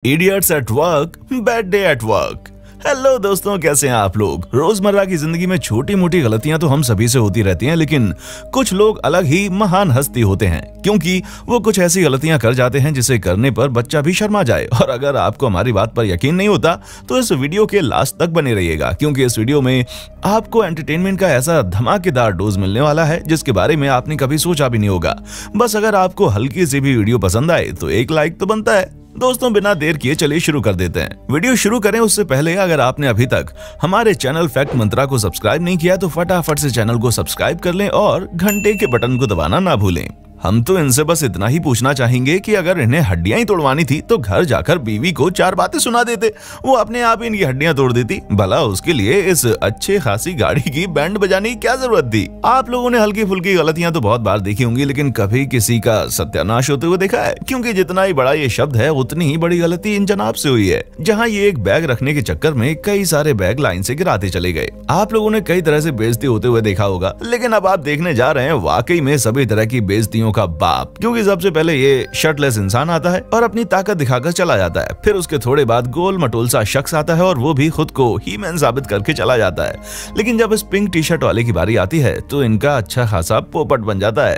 Idiots at work, bad day at work. Hello दोस्तों, कैसे हैं आप लोग। रोजमर्रा की जिंदगी में छोटी मोटी गलतियां तो हम सभी से होती रहती हैं, लेकिन कुछ लोग अलग ही महान हस्ती होते हैं क्योंकि वो कुछ ऐसी गलतियां कर जाते हैं जिसे करने पर बच्चा भी शर्मा जाए। और अगर आपको हमारी बात पर यकीन नहीं होता तो इस वीडियो के लास्ट तक बने रहिएगा, क्योंकि इस वीडियो में आपको एंटरटेनमेंट का ऐसा धमाकेदार डोज मिलने वाला है जिसके बारे में आपने कभी सोचा भी नहीं होगा। बस अगर आपको हल्की सी भी वीडियो पसंद आए तो एक लाइक तो बनता है। दोस्तों, बिना देर किए चलिए शुरू कर देते हैं। वीडियो शुरू करें उससे पहले अगर आपने अभी तक हमारे चैनल फैक्ट मंत्रा को सब्सक्राइब नहीं किया तो फटाफट से चैनल को सब्सक्राइब कर लें और घंटे के बटन को दबाना ना भूलें। हम तो इनसे बस इतना ही पूछना चाहेंगे कि अगर इन्हें हड्डियां ही तोड़वानी थी तो घर जाकर बीवी को 4 बातें सुना देते, वो अपने आप ही इनकी हड्डियां तोड़ देती। भला उसके लिए इस अच्छे खासी गाड़ी की बैंड बजाने की क्या जरूरत थी। आप लोगों ने हल्की फुल्की गलतियां तो बहुत बार देखी होंगी, लेकिन कभी किसी का सत्यानाश होते हुए देखा है? क्योंकि जितना ही बड़ा ये शब्द है उतनी ही बड़ी गलती इन जनाब से हुई है, जहाँ ये एक बैग रखने के चक्कर में कई सारे बैग लाइन से गिराते चले गए। आप लोगों ने कई तरह से बेइज्जती होते हुए देखा होगा, लेकिन अब आप देखने जा रहे हैं वाकई में सभी तरह की बेइज्जतियों का बाप। क्योंकि सबसे पहले ये शर्टलेस इंसान आता है और अपनी ताकत दिखाकर चला जाता है। फिर उसके थोड़े बाद गोल मटोल सा शख्स आता है और वो भी खुद को ही मैन साबित करके चला जाता है। लेकिन जब इस पिंक टी शर्ट वाले की बारी आती है तो इनका अच्छा खासा पोपट बन जाता है।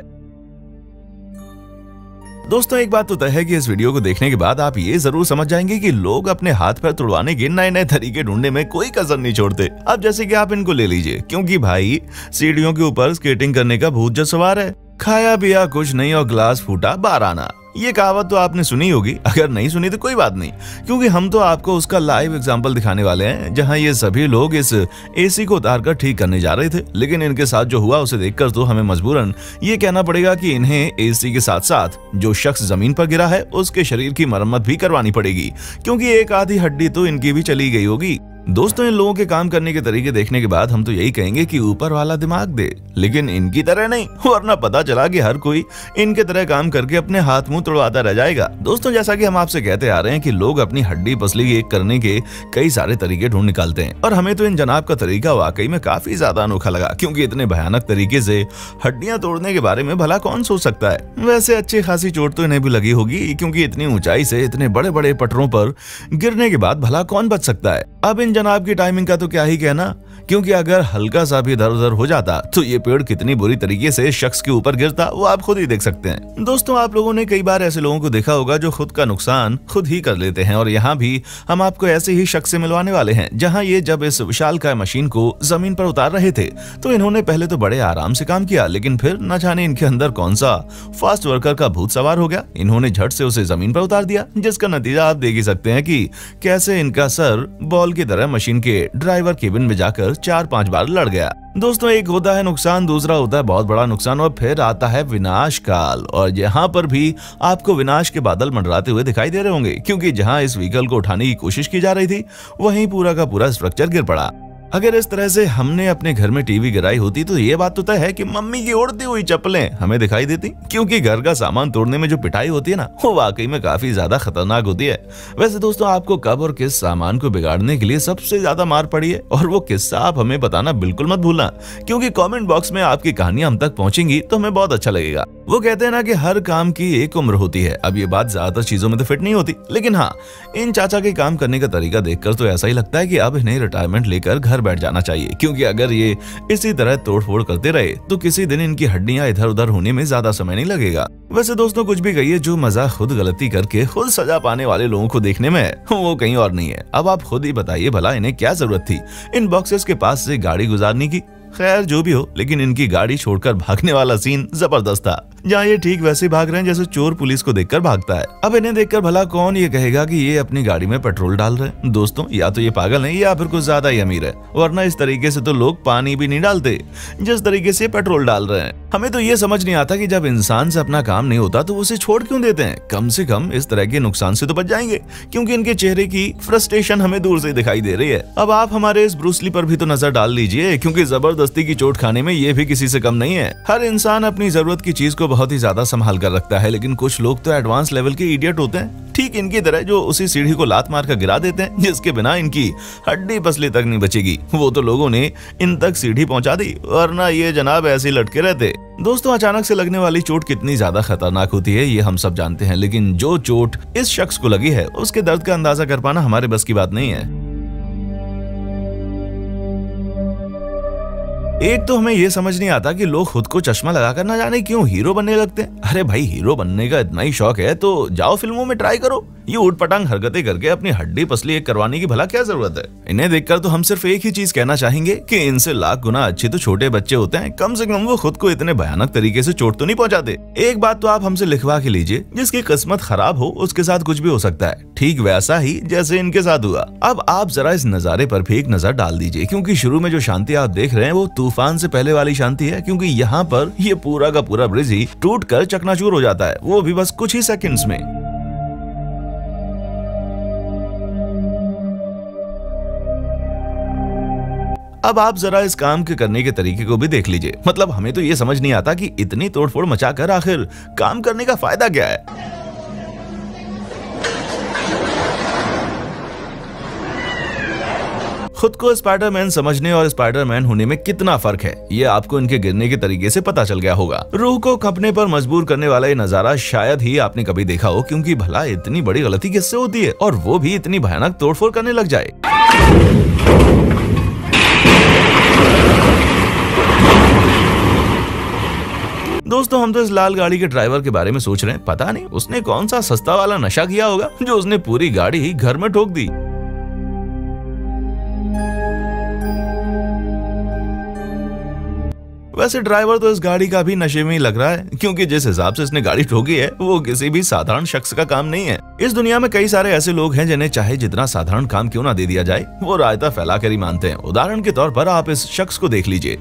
दोस्तों, एक बात तो तय है कि इस वीडियो को देखने के बाद आप ये जरूर समझ जाएंगे कि लोग अपने हाथ पैर तुड़वाने के नए नए तरीके ढूंढने में कोई कसर नहीं छोड़ते। अब जैसे कि आप इनको ले लीजिए, क्योंकि भाई सीढ़ियों के ऊपर स्केटिंग करने का भूत जो सवार है, खाया पिया कुछ नहीं और ग्लास फूटा 12 आना। ये कहावत तो आपने सुनी होगी, अगर नहीं सुनी तो कोई बात नहीं, क्योंकि हम तो आपको उसका लाइव एग्जांपल दिखाने वाले हैं, जहां ये सभी लोग इस एसी को उतारकर ठीक करने जा रहे थे। लेकिन इनके साथ जो हुआ उसे देखकर तो हमें मजबूरन ये कहना पड़ेगा कि इन्हें एसी के साथ साथ जो शख्स जमीन पर गिरा है उसके शरीर की मरम्मत भी करवानी पड़ेगी, क्योंकि एक आधी हड्डी तो इनकी भी चली गई होगी। दोस्तों, इन लोगों के काम करने के तरीके देखने के बाद हम तो यही कहेंगे कि ऊपर वाला दिमाग दे, लेकिन इनकी तरह नहीं, वरना पता चला कि हर कोई इनके तरह काम करके अपने हाथ मुंह तोड़वाता रह जाएगा। दोस्तों, जैसा कि हम आपसे कहते आ रहे हैं कि लोग अपनी हड्डी पसली एक करने के कई सारे तरीके ढूंढ निकालते हैं, और हमें तो इन जनाब का तरीका वाकई में काफी ज्यादा अनोखा लगा, क्योंकि इतने भयानक तरीके से हड्डियां तोड़ने के बारे में भला कौन सोच सकता है। वैसे अच्छी खासी चोट तो इन्हें भी लगी होगी, क्योंकि इतनी ऊंचाई से इतने बड़े बड़े पटरों पर गिरने के बाद भला कौन बच सकता है। अब इन जनाब की टाइमिंग का तो क्या ही कहना, क्योंकि अगर हल्का सा भी इधर उधर हो जाता तो ये पेड़ कितनी बुरी तरीके से शख्स के ऊपर गिरता वो आप खुद ही देख सकते हैं। दोस्तों, आप लोगों ने कई बार ऐसे लोगों को देखा होगा जो खुद का नुकसान खुद ही कर लेते हैं, और यहाँ भी हम आपको ऐसे ही शख्स से मिलवाने वाले हैं, जहाँ ये जब इस विशालकाय मशीन को जमीन पर उतार रहे थे तो इन्होंने पहले तो बड़े आराम से काम किया, लेकिन फिर न जाने इनके अंदर कौन सा फास्ट वर्कर का भूत सवार हो गया। इन्होंने झट से उसे जमीन पर उतार दिया, जिसका नतीजा आप देख ही सकते हैं कि कैसे इनका सर बॉल की तरह मशीन के ड्राइवर केबिन में जाकर 4-5 बार लड़ गया। दोस्तों, एक होता है नुकसान, दूसरा होता है बहुत बड़ा नुकसान, और फिर आता है विनाश काल। और यहाँ पर भी आपको विनाश के बादल मंडराते हुए दिखाई दे रहे होंगे, क्योंकि जहाँ इस व्हीकल को उठाने की कोशिश की जा रही थी वहीं पूरा का पूरा स्ट्रक्चर गिर पड़ा। अगर इस तरह से हमने अपने घर में टीवी गिराई होती तो ये बात तो तय है कि मम्मी की उड़ती हुई चप्पलें हमें दिखाई देती, क्योंकि घर का सामान तोड़ने में जो पिटाई होती है ना, वो वाकई में काफी ज्यादा खतरनाक होती है। वैसे दोस्तों, आपको कब और किस सामान को बिगाड़ने के लिए सबसे ज्यादा मार पड़ी है और वो किस्सा आप हमें बताना बिल्कुल मत भूलना, क्योंकि कॉमेंट बॉक्स में आपकी कहानियां हम तक पहुंचेंगी तो हमें बहुत अच्छा लगेगा। वो कहते हैं ना कि हर काम की एक उम्र होती है। अब ये बात ज्यादातर चीजों में तो फिट नहीं होती, लेकिन हाँ, इन चाचा के काम करने का तरीका देखकर तो ऐसा ही लगता है कि अब इन्हें रिटायरमेंट लेकर घर बैठ जाना चाहिए, क्योंकि अगर ये इसी तरह तोड़फोड़ करते रहे तो किसी दिन इनकी हड्डियां इधर उधर होने में ज्यादा समय नहीं लगेगा। वैसे दोस्तों, कुछ भी कहिए, जो मजा खुद गलती करके खुद सजा पाने वाले लोगों को देखने में है वो कहीं और नहीं है। अब आप खुद ही बताइए, भला इन्हें क्या जरूरत थी इन बॉक्सेस के पास से गाड़ी गुजारने की। खैर, जो भी हो, लेकिन इनकी गाड़ी छोड़कर भागने वाला सीन जबरदस्त था, जहाँ ये ठीक वैसे भाग रहे हैं जैसे चोर पुलिस को देखकर भागता है। अब इन्हें देखकर भला कौन ये कहेगा कि ये अपनी गाड़ी में पेट्रोल डाल रहे हैं। दोस्तों, या तो ये पागल है या फिर कुछ ज्यादा ही अमीर है, वरना इस तरीके से तो लोग पानी भी नहीं डालते जिस तरीके से पेट्रोल डाल रहे हैं। हमें तो ये समझ नहीं आता कि जब इंसान से अपना काम नहीं होता तो उसे छोड़ क्यों देते हैं। कम से कम इस तरह के नुकसान से तो बच जाएंगे, क्योंकि इनके चेहरे की फ्रस्ट्रेशन हमें दूर से दिखाई दे रही है। अब आप हमारे इस ब्रूस ली पर भी तो नजर डाल लीजिए, क्योंकि जबरदस्ती की चोट खाने में ये भी किसी से कम नहीं है। हर इंसान अपनी जरूरत की चीज को बहुत ही ज्यादा संभाल कर रखता है, लेकिन कुछ लोग तो एडवांस लेवल के इडियट होते हैं, ठीक इनकी तरह, जो उसी सीढ़ी को लात मार कर गिरा देते हैं, जिसके बिना इनकी हड्डी पसली तक नहीं बचेगी। वो तो लोगों ने इन तक सीढ़ी पहुंचा दी, वरना ये जनाब ऐसे ही लटके रहते। दोस्तों, अचानक से लगने वाली चोट कितनी ज्यादा खतरनाक होती है ये हम सब जानते हैं, लेकिन जो चोट इस शख्स को लगी है उसके दर्द का अंदाजा कर पाना हमारे बस की बात नहीं है। एक तो हमें ये समझ नहीं आता कि लोग खुद को चश्मा लगाकर ना जाने क्यों हीरो बनने लगते हैं। अरे भाई, हीरो बनने का इतना ही शौक है तो जाओ फिल्मों में ट्राई करो। ये ऊटपटांग हरकतें करके अपनी हड्डी पसली एक करवाने की भला क्या जरूरत है। इन्हें देखकर तो हम सिर्फ एक ही चीज कहना चाहेंगे कि इनसे लाख गुना अच्छे तो छोटे बच्चे होते हैं, कम से कम वो खुद को इतने भयानक तरीके से चोट तो नहीं पहुंचाते। एक बात तो आप हमसे लिखवा के लीजिए, जिसकी किस्मत खराब हो उसके साथ कुछ भी हो सकता है, ठीक वैसा ही जैसे इनके साथ हुआ। अब आप जरा इस नजारे पर भी एक नजर डाल दीजिए, क्योंकि शुरू में जो शांति आप देख रहे हैं वो तूफान से पहले वाली शांति है, क्योंकि यहाँ पर ये पूरा का पूरा ब्रिज ही टूट कर चकनाचूर हो जाता है, वो भी बस कुछ ही सेकंड्स में। अब आप जरा इस काम के करने के तरीके को भी देख लीजिए। मतलब हमें तो ये समझ नहीं आता कि इतनी तोड़फोड़ मचाकर आखिर काम करने का फायदा क्या है। खुद को स्पाइडरमैन समझने और स्पाइडरमैन होने में कितना फर्क है, ये आपको इनके गिरने के तरीके से पता चल गया होगा। रूह को कंपने पर मजबूर करने वाला ये नजारा शायद ही आपने कभी देखा हो, क्योंकि भला इतनी बड़ी गलती किससे होती है, और वो भी इतनी भयानक तोड़फोड़ करने लग जाए। दोस्तों, हम तो इस लाल गाड़ी के ड्राइवर के बारे में सोच रहे हैं, पता नहीं उसने कौन सा सस्ता वाला नशा किया होगा जो उसने पूरी गाड़ी ही घर में ठोक दी। वैसे ड्राइवर तो इस गाड़ी का भी नशे में ही लग रहा है, क्योंकि जिस हिसाब से इसने गाड़ी ठोकी है वो किसी भी साधारण शख्स का काम नहीं है। इस दुनिया में कई सारे ऐसे लोग हैं जिन्हें चाहे जितना साधारण काम क्यों ना दे दिया जाए, वो रायता फैलाकर ही मानते हैं। उदाहरण के तौर पर आप इस शख्स को देख लीजिए।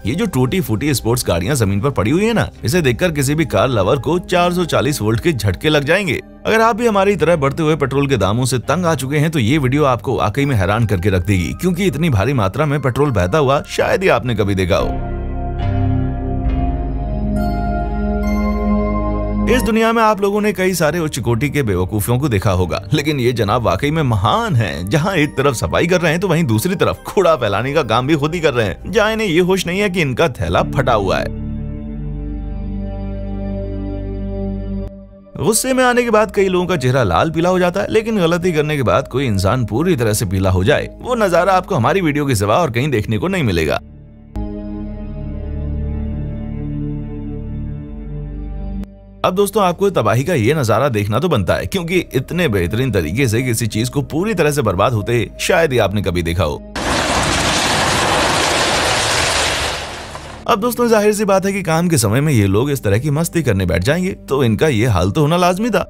ये जो टूटी फूटी स्पोर्ट्स गाड़ियां जमीन पर पड़ी हुई है ना, इसे देखकर किसी भी कार लवर को 440 वोल्ट के झटके लग जाएंगे। अगर आप भी हमारी तरह बढ़ते हुए पेट्रोल के दामों से तंग आ चुके हैं तो ये वीडियो आपको वाकई में हैरान करके रख देगी, क्योंकि इतनी भारी मात्रा में पेट्रोल बहता हुआ शायद ही आपने कभी देखा हो। इस दुनिया में आप लोगों ने कई सारे उच्च कोटि के बेवकूफियों को देखा होगा, लेकिन ये जनाब वाकई में महान हैं, जहां एक तरफ सफाई कर रहे हैं तो वहीं दूसरी तरफ कूड़ा फैलाने का काम भी खुद ही कर रहे हैं, जहां इन्हें ये होश नहीं है कि इनका थैला फटा हुआ है। गुस्से में आने के बाद कई लोगों का चेहरा लाल पीला हो जाता है, लेकिन गलती करने के बाद कोई इंसान पूरी तरह से पीला हो जाए, वो नजारा आपको हमारी वीडियो के सिवा और कहीं देखने को नहीं मिलेगा। अब दोस्तों, आपको तबाही का ये नजारा देखना तो बनता है, क्योंकि इतने बेहतरीन तरीके से किसी चीज को पूरी तरह से बर्बाद होते शायद ही आपने कभी देखा हो। अब दोस्तों, जाहिर सी बात है कि काम के समय में ये लोग इस तरह की मस्ती करने बैठ जाएंगे, तो इनका ये हाल तो होना लाजमी था।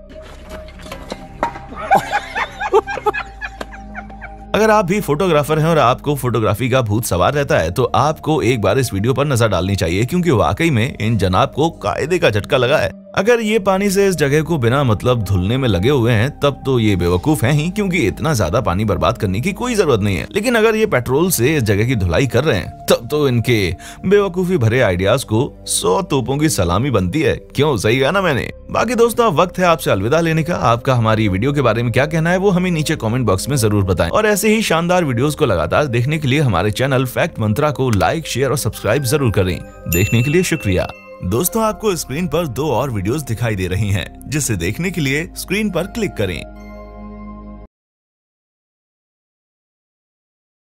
अगर आप भी फोटोग्राफर हैं और आपको फोटोग्राफी का भूत सवार रहता है तो आपको एक बार इस वीडियो पर नजर डालनी चाहिए, क्योंकि वाकई में इन जनाब को कायदे का झटका लगा है। अगर ये पानी से इस जगह को बिना मतलब धुलने में लगे हुए हैं तब तो ये बेवकूफ हैं ही, क्योंकि इतना ज्यादा पानी बर्बाद करने की कोई जरूरत नहीं है। लेकिन अगर ये पेट्रोल से इस जगह की धुलाई कर रहे हैं तब तो इनके बेवकूफी भरे आइडियाज को 100 तोपों की सलामी बनती है। क्यों, सही कहा ना मैंने। बाकी दोस्तों, अब वक्त है आपसे अलविदा लेने का। आपका हमारी वीडियो के बारे में क्या कहना है वो हमें नीचे कमेंट बॉक्स में जरूर बताएं, और ऐसे ही शानदार वीडियोस को लगातार देखने के लिए हमारे चैनल फैक्ट मंत्रा को लाइक, शेयर और सब्सक्राइब जरूर करें। देखने के लिए शुक्रिया। दोस्तों, आपको स्क्रीन पर 2 और वीडियोस दिखाई दे रही हैं, जिसे देखने के लिए स्क्रीन पर क्लिक करें।